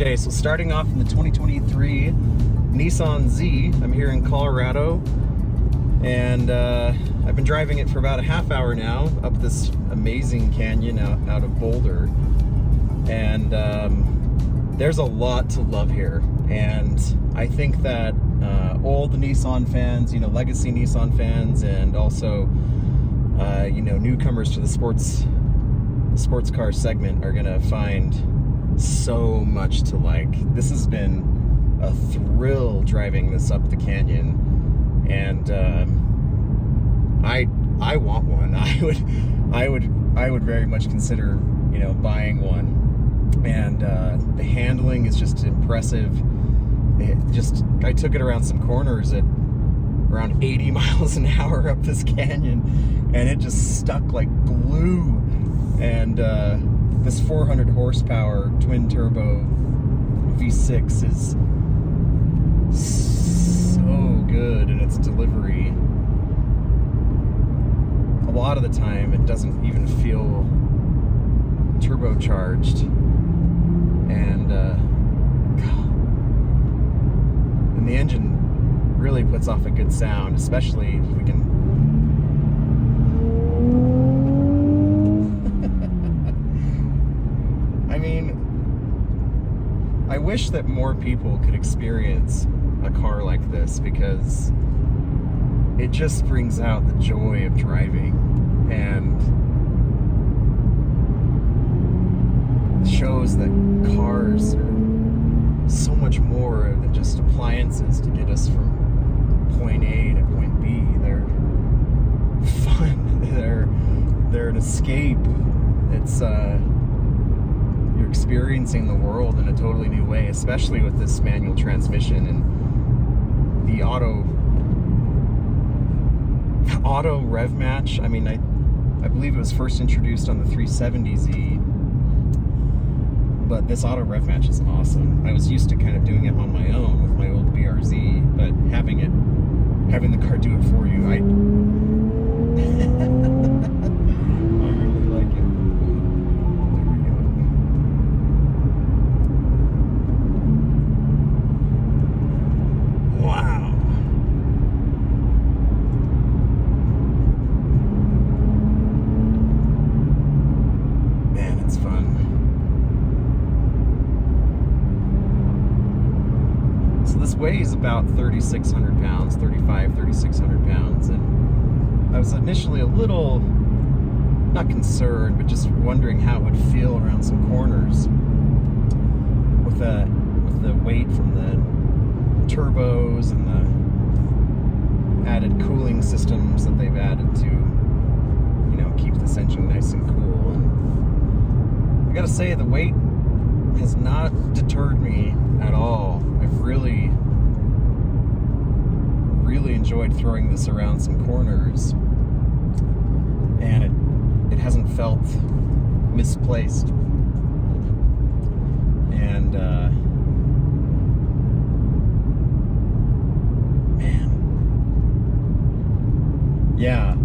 Okay, so starting off in the 2023 Nissan Z, I'm here in Colorado, and I've been driving it for about a half hour now up this amazing canyon out of Boulder, and there's a lot to love here. And I think that old Nissan fans, legacy Nissan fans, and also newcomers to the sports car segment are gonna find so much to like. This has been a thrill driving this up the canyon, and I want one. I would very much consider buying one. And the handling is just impressive. I took it around some corners at around 80 miles an hour up this canyon, and it just stuck like glue. And this 400 horsepower twin turbo V6 is so good in its delivery. A lot of the time it doesn't even feel turbocharged, and the engine really puts off a good sound, especially if we can. I mean, I wish that more people could experience a car like this, because it just brings out the joy of driving and shows that cars are so much more than just appliances to get us from point A to point B. They're fun. They're an escape. It's you're experiencing the world in a totally new way, especially with this manual transmission and the auto rev match. I mean, I believe it was first introduced on the 370Z, but this auto rev match is awesome. I was used to kind of doing it on my own with my old BRZ, but having the car do it for you, I really like it. There we go. Wow. Man, it's fun. So this weighs about 3,600 pounds, 3,600 pounds, and I was initially a little, not concerned, but just wondering how it would feel around some corners with the weight from the turbos and the added cooling systems that they've added to, keep this engine nice and cool. And I gotta say, the weight has not deterred me at all. I've really enjoyed throwing this around some corners, and it hasn't felt misplaced. And man, yeah,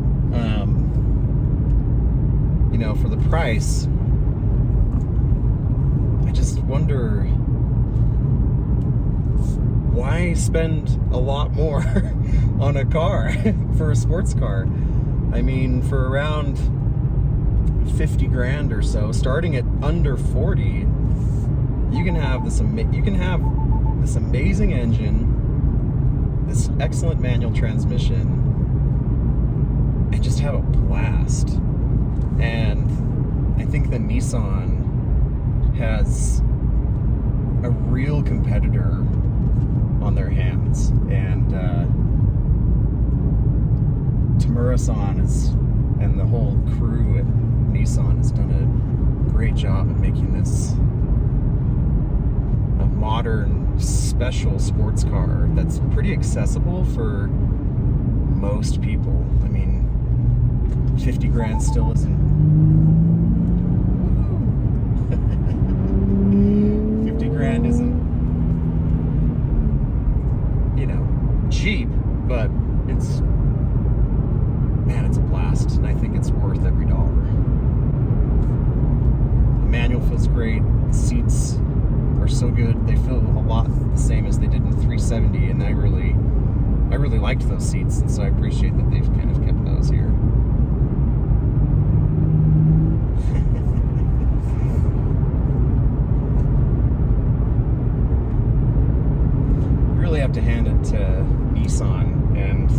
for the price, I just wonder, why spend a lot more on a car for a sports car? I mean, for around 50 grand or so, starting at under 40, you can have this amazing engine, this excellent manual transmission, and just have a blast. And I think that Nissan has a real competitor on their hands, and Tamura-san and the whole crew at Nissan has done a great job of making this a modern, special sports car that's pretty accessible for most people. I mean, 50 grand still isn't 50 grand isn't cheap, but it's a blast, and I think it's worth every dollar. The manual feels great. The seats are so good. They feel a lot the same as they did in the 370, and I really liked those seats, and so I appreciate that they've kind of kept those here. Really have to hand it to Nissan, and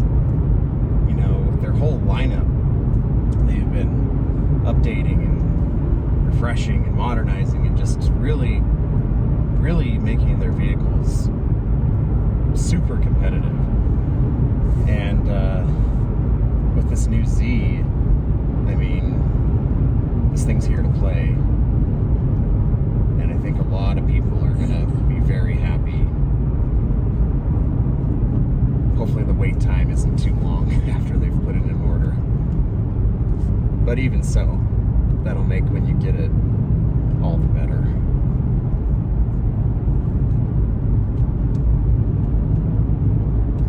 you know, with their whole lineup, they've been updating and refreshing and modernizing and just really making their vehicles super competitive. And with this new Z, I mean, this thing's here to play, and I think a lot of people are gonna be very happy. Hopefully the wait time isn't too long after they've put it in order. But even so, that'll make when you get it all the better.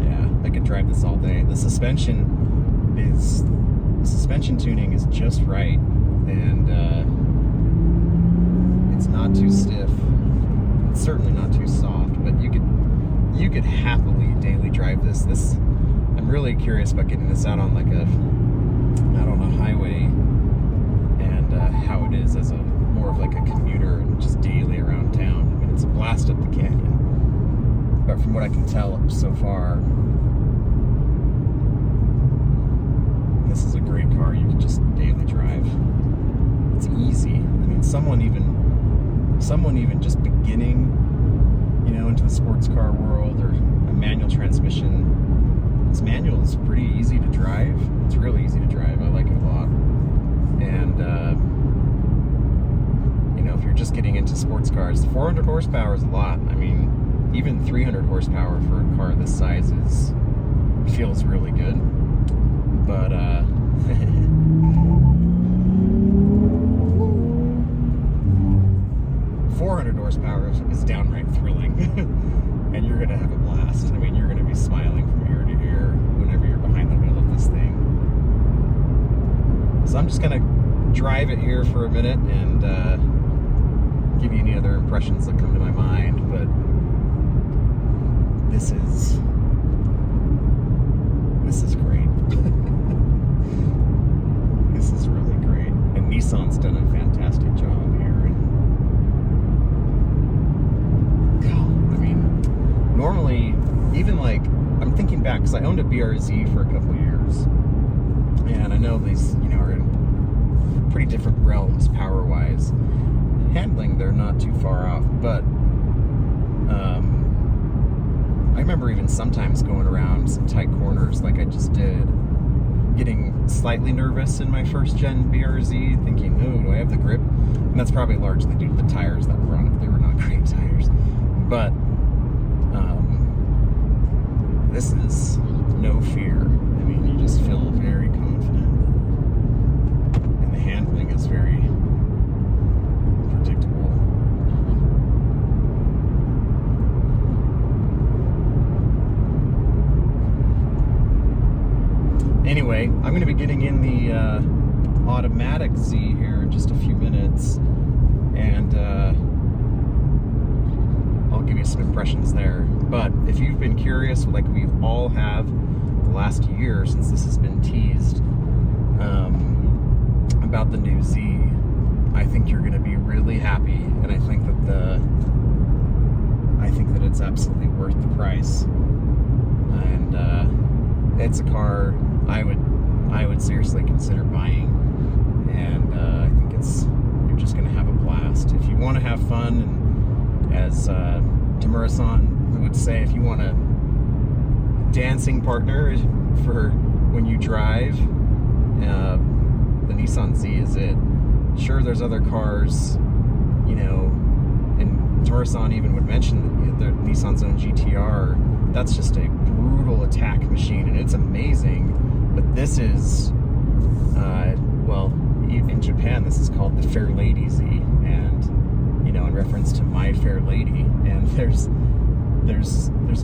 Yeah, I could drive this all day. The suspension tuning is just right, and it's not too stiff. It's certainly not too soft, but you could happily daily drive this. I'm really curious about getting this out on a highway, and how it is as more of like a commuter and just daily around town. I mean, it's a blast up the canyon, but from what I can tell so far, this is a great car. You can just daily drive. It's easy. I mean, someone even just beginning, you know, into the sports car world, or a manual transmission. This manual is pretty easy to drive. It's really easy to drive. I like it a lot. And you know, if you're just getting into sports cars, 400 horsepower is a lot. I mean, even 300 horsepower for a car this size feels really good. But 400 horsepower is downright thrilling. And you're gonna have a blast. I mean, you're gonna be smiling from ear to ear whenever you're behind the wheel of this thing. So I'm just gonna drive it here for a minute and give you any other impressions that come to my mind. But this is great. This is really great. And Nissan's done a fantastic job here. Normally, even like, I'm thinking back, because I owned a BRZ for a couple years, and I know these, you know, are in pretty different realms power-wise. Handling, they're not too far off, but I remember even sometimes going around some tight corners like I just did, getting slightly nervous in my first gen BRZ, thinking, oh, do I have the grip? And that's probably largely due to the tires that were on it. They were not great tires. But this is no fear. I mean, you just feel very confident. And the handling is very predictable. Anyway, I'm going to be getting in the automatic Z here in just a few minutes. And I'll give you some impressions there. But if you've been curious, like we all have the last year since this has been teased, about the new Z, I think you're going to be really happy, and I think that it's absolutely worth the price. And it's a car I would seriously consider buying, and I think you're just going to have a blast if you want to have fun. And as Tamura-san would say, if you want a dancing partner for when you drive, the Nissan Z is it. Sure, there's other cars, you know, and Tamura-san even would mention the Nissan's own GTR. That's just a brutal attack machine, and it's amazing. But this is, well, in Japan, this is called the Fair Lady Z, and you know, in reference to My Fair Lady. And there's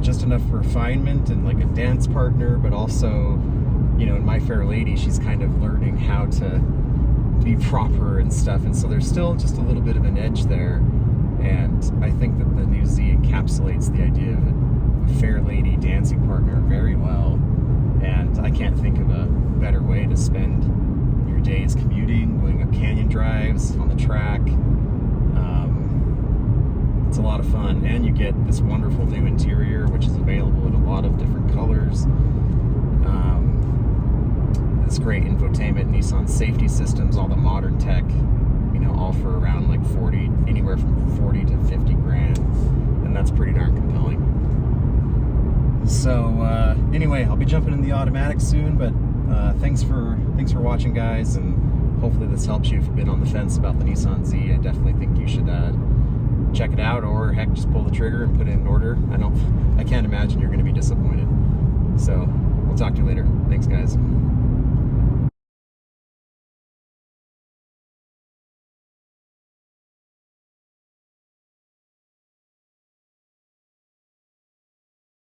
just enough refinement and like a dance partner, but also, you know, in My Fair Lady, she's kind of learning how to be proper and stuff, and so there's still just a little bit of an edge there. And I think that the new Z encapsulates the idea of a fair lady dancing partner very well. And I can't think of a better way to spend your days commuting, going up canyon drives on the track. It's a lot of fun, and you get this wonderful new interior, which is available in a lot of different colors. This great infotainment, Nissan safety systems, all the modern tech, you know, all for around like 40, anywhere from 40 to 50 grand, and that's pretty darn compelling. So anyway, I'll be jumping in the automatic soon, but thanks for watching, guys, and hopefully this helps you if you've been on the fence about the Nissan Z. I definitely think you should check it out, or heck, just pull the trigger and put it in order. I can't imagine you're going to be disappointed. So we'll talk to you later. Thanks, guys.